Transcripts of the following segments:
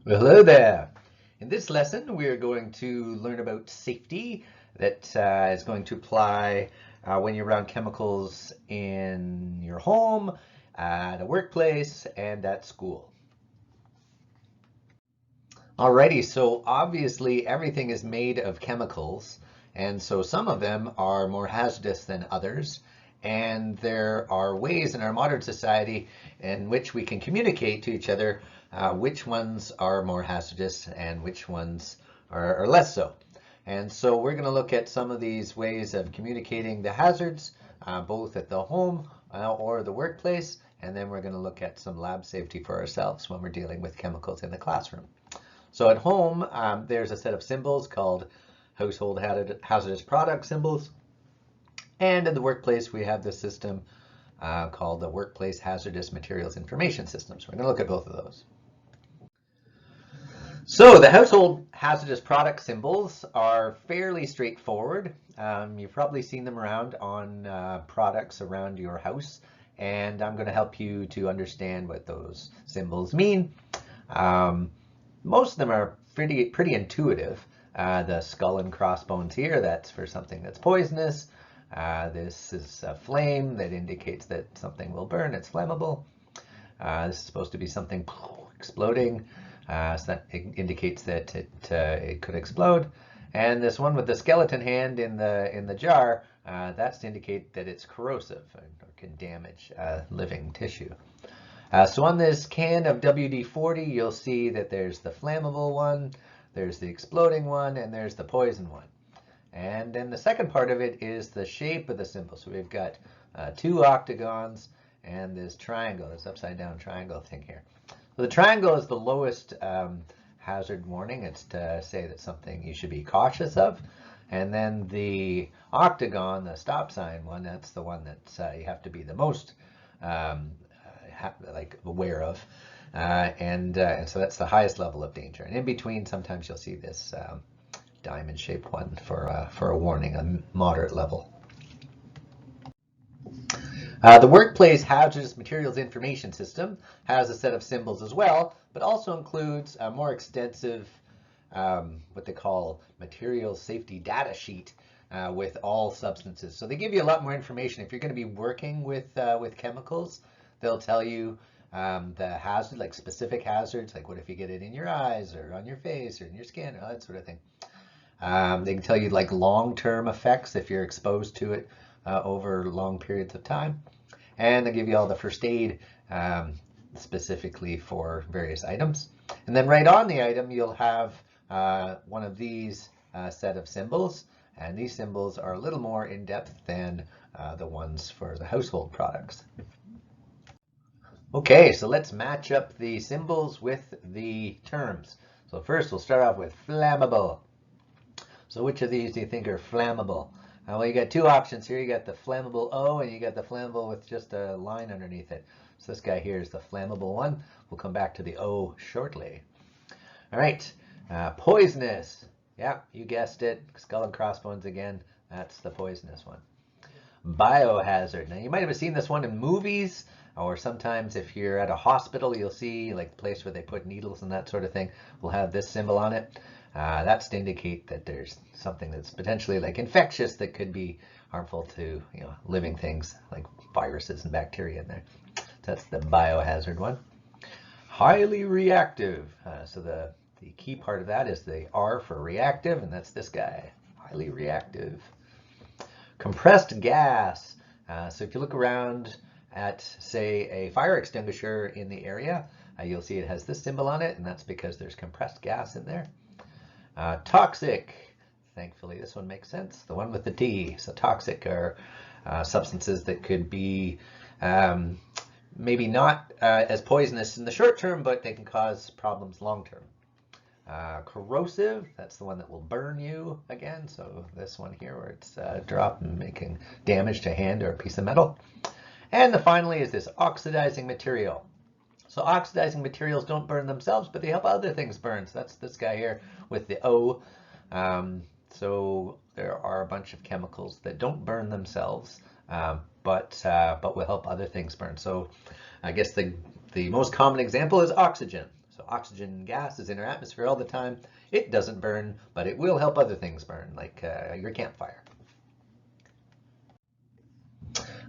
Well, hello there. In this lesson, we're going to learn about safety that is going to apply when you're around chemicals in your home, at a workplace, and at school. Alrighty, so obviously everything is made of chemicals, and so some of them are more hazardous than others. And there are ways in our modern society in which we can communicate to each other which ones are more hazardous and which ones are less so. And so we're going to look at some of these ways of communicating the hazards, both at the home or the workplace, and then we're going to look at some lab safety for ourselves when we're dealing with chemicals in the classroom. So at home, there's a set of symbols called household hazardous product symbols. And in the workplace, we have this system called the Workplace Hazardous Materials Information System. So we're going to look at both of those. So the household hazardous product symbols are fairly straightforward. You've probably seen them around on products around your house, and I'm going to help you to understand what those symbols mean. Most of them are pretty intuitive. The skull and crossbones here, that's for something that's poisonous. This is a flame that indicates that something will burn, it's flammable. This is supposed to be something exploding, so that indicates that it could explode. And this one with the skeleton hand in the jar, that's to indicate that it's corrosive or can damage living tissue. So on this can of WD-40, you'll see that there's the flammable one, there's the exploding one, and there's the poison one. And then the second part of it is the shape of the symbol. So we've got two octagons and this triangle, this upside down triangle thing here. So the triangle is the lowest hazard warning. It's to say that something you should be cautious of. And then the octagon, the stop sign one, that's the one that you have to be the most aware of. And so that's the highest level of danger. And in between, sometimes you'll see this diamond-shaped one for a warning, a moderate level. The Workplace Hazardous Materials Information System has a set of symbols as well, but also includes a more extensive, what they call materials safety data sheet with all substances. So they give you a lot more information. If you're going to be working with chemicals, they'll tell you the hazard, like specific hazards, like what if you get it in your eyes or on your face or in your skin, or that sort of thing. They can tell you like long-term effects if you're exposed to it over long periods of time. And they give you all the first aid specifically for various items. And then right on the item, you'll have one of these set of symbols. And these symbols are a little more in-depth than the ones for the household products. Okay, so let's match up the symbols with the terms. So first we'll start off with flammable. So which of these do you think are flammable? Well, you got two options here. You got the flammable O and you got the flammable with just a line underneath it. So this guy here is the flammable one. We'll come back to the O shortly. All right, poisonous. Yeah, you guessed it. Skull and crossbones again. That's the poisonous one. Biohazard. Now you might have seen this one in movies, or sometimes if you're at a hospital, you'll see like the place where they put needles and that sort of thing will have this symbol on it. That's to indicate that there's something that's potentially like infectious that could be harmful to living things like viruses and bacteria in there. That's the biohazard one. Highly reactive. So the key part of that is the R for reactive, and that's this guy, highly reactive. Compressed gas. So if you look around at, say, a fire extinguisher in the area, you'll see it has this symbol on it, and that's because there's compressed gas in there. Toxic. Thankfully, this one makes sense. The one with the T. So toxic are substances that could be maybe not as poisonous in the short term, but they can cause problems long term. Corrosive, that's the one that will burn you again. So this one here where it's drop and making damage to a hand or a piece of metal. And the finally is this oxidizing material. So oxidizing materials don't burn themselves, but they help other things burn. So that's this guy here with the O. So there are a bunch of chemicals that don't burn themselves, but will help other things burn. So I guess the most common example is oxygen. So oxygen gas is in our atmosphere all the time. It doesn't burn, but it will help other things burn, like your campfire.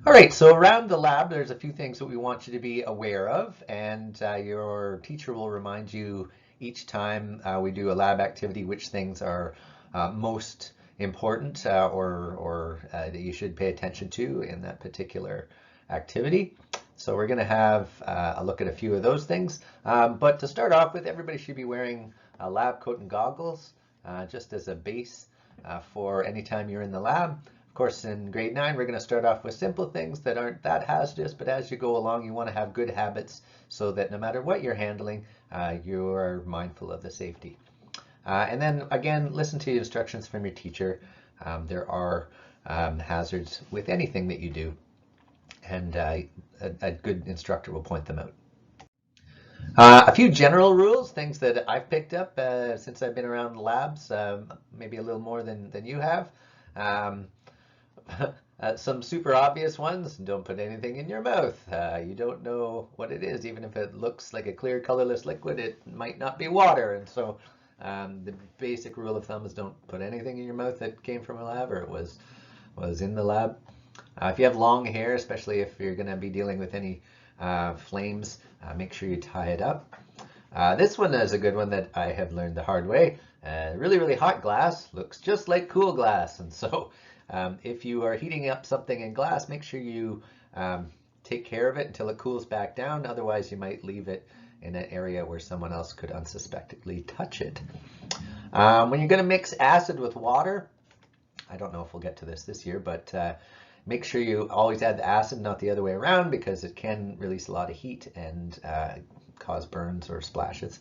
All right, so around the lab, there's a few things that we want you to be aware of, and your teacher will remind you each time we do a lab activity which things are most important or that you should pay attention to in that particular activity. So we're going to have a look at a few of those things. But to start off with, everybody should be wearing a lab coat and goggles just as a base for any time you're in the lab. Of course, in grade 9, we're going to start off with simple things that aren't that hazardous, but as you go along, you want to have good habits so that no matter what you're handling, you're mindful of the safety. And then again, listen to the instructions from your teacher. There are hazards with anything that you do, and a good instructor will point them out. A few general rules, things that I've picked up since I've been around the labs, maybe a little more than you have. Some super obvious ones: don't put anything in your mouth. You don't know what it is. Even if it looks like a clear colorless liquid, it might not be water. And so the basic rule of thumb is don't put anything in your mouth that came from a lab or it was in the lab. If you have long hair, especially if you're going to be dealing with any flames, make sure you tie it up. This one is a good one that I have learned the hard way. Really, really hot glass looks just like cool glass, and so if you are heating up something in glass, make sure you take care of it until it cools back down. Otherwise, you might leave it in an area where someone else could unsuspectingly touch it. When you're going to mix acid with water, I don't know if we'll get to this year, but make sure you always add the acid, not the other way around, because it can release a lot of heat and cause burns or splashes.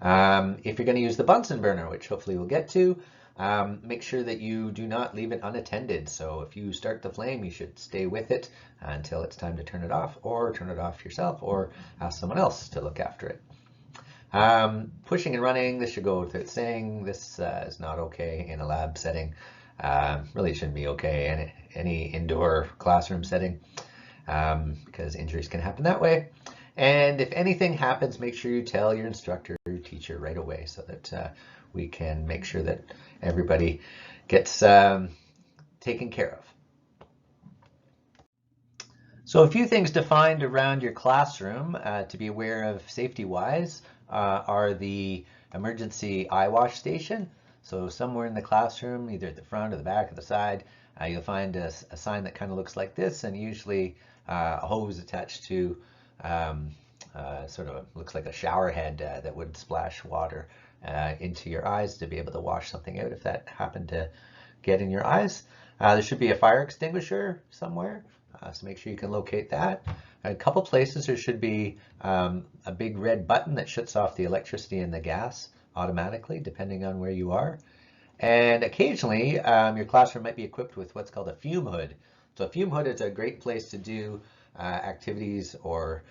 If you're going to use the Bunsen burner, which hopefully we'll get to, make sure that you do not leave it unattended. So if you start the flame, you should stay with it until it's time to turn it off, or turn it off yourself, or ask someone else to look after it. Pushing and running, this should go without saying. This is not okay in a lab setting. Really shouldn't be okay in any indoor classroom setting because injuries can happen that way. And if anything happens, make sure you tell your instructor or your teacher right away so that we can make sure that everybody gets taken care of. So a few things defined around your classroom to be aware of safety-wise are the emergency eye wash station. So somewhere in the classroom, either at the front or the back or the side, you'll find a sign that kind of looks like this, and usually a hose attached to sort of looks like a shower head that would splash water into your eyes to be able to wash something out if that happened to get in your eyes. There should be a fire extinguisher somewhere, so make sure you can locate that. A couple places there should be a big red button that shuts off the electricity and the gas automatically, depending on where you are. And occasionally, your classroom might be equipped with what's called a fume hood. So a fume hood is a great place to do activities or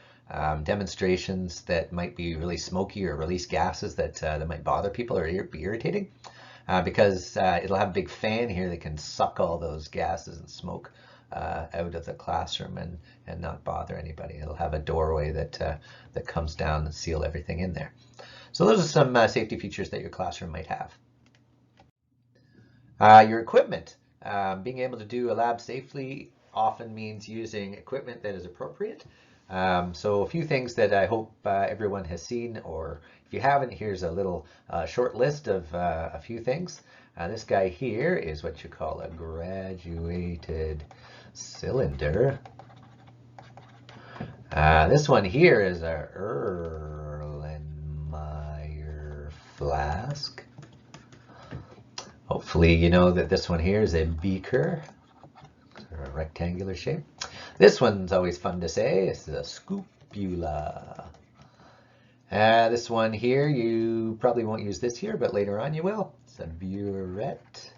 demonstrations that might be really smoky or release gases that might bother people or be irritating, because it'll have a big fan here that can suck all those gases and smoke out of the classroom and not bother anybody. It'll have a doorway that comes down and seal everything in there. So those are some safety features that your classroom might have. Your equipment. Being able to do a lab safely often means using equipment that is appropriate. So a few things that I hope everyone has seen, or if you haven't, here's a little short list of a few things. This guy here is what you call a graduated cylinder. This one here is a Erlenmeyer flask. Hopefully you know that this one here is a beaker, sort of a rectangular shape. This one's always fun to say. This is a scoopula. This one here, you probably won't use this here, but later on you will. It's a burette.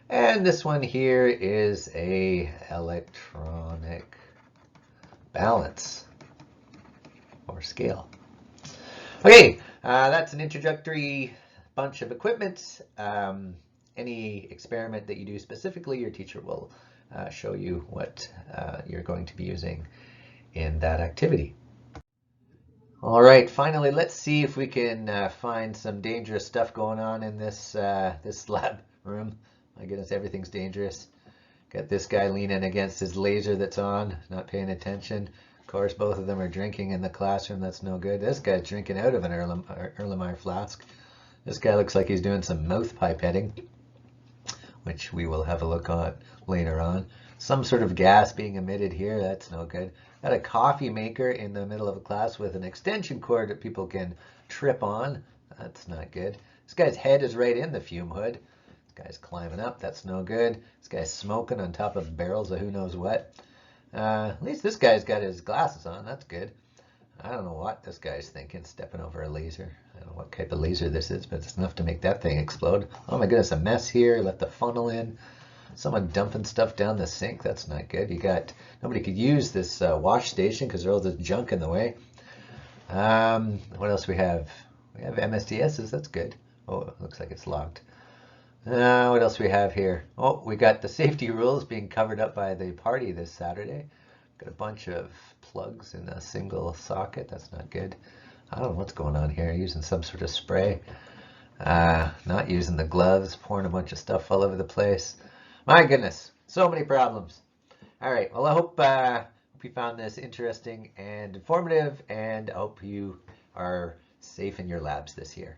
And this one here is a electronic balance or scale. Okay, that's an introductory bunch of equipment. Any experiment that you do specifically, your teacher will show you what you're going to be using in that activity. All right, finally, let's see if we can find some dangerous stuff going on in this lab room. My goodness, everything's dangerous. Got this guy leaning against his laser that's on, not paying attention. Of course, both of them are drinking in the classroom. That's no good. This guy's drinking out of an Erlenmeyer flask. This guy looks like he's doing some mouth pipetting, which we will have a look at later on. Some sort of gas being emitted here. That's no good. Got a coffee maker in the middle of a class with an extension cord that people can trip on. That's not good. This guy's head is right in the fume hood. This guy's climbing up. That's no good. This guy's smoking on top of barrels of who knows what. At least this guy's got his glasses on. That's good. I don't know what this guy's thinking, stepping over a laser. I don't know what type of laser this is, but it's enough to make that thing explode. Oh my goodness, a mess here. Let the funnel in. Someone dumping stuff down the sink. That's not good. Nobody could use this wash station because there's all this junk in the way. What else we have? We have MSDSs. That's good. Oh, it looks like it's locked. What else we have here? Oh, we got the safety rules being covered up by the party this Saturday. Got a bunch of plugs in a single socket. That's not good. I don't know what's going on here. Using some sort of spray. Not using the gloves. Pouring a bunch of stuff all over the place. My goodness, so many problems. All right, well, I hope you found this interesting and informative, and I hope you are safe in your labs this year.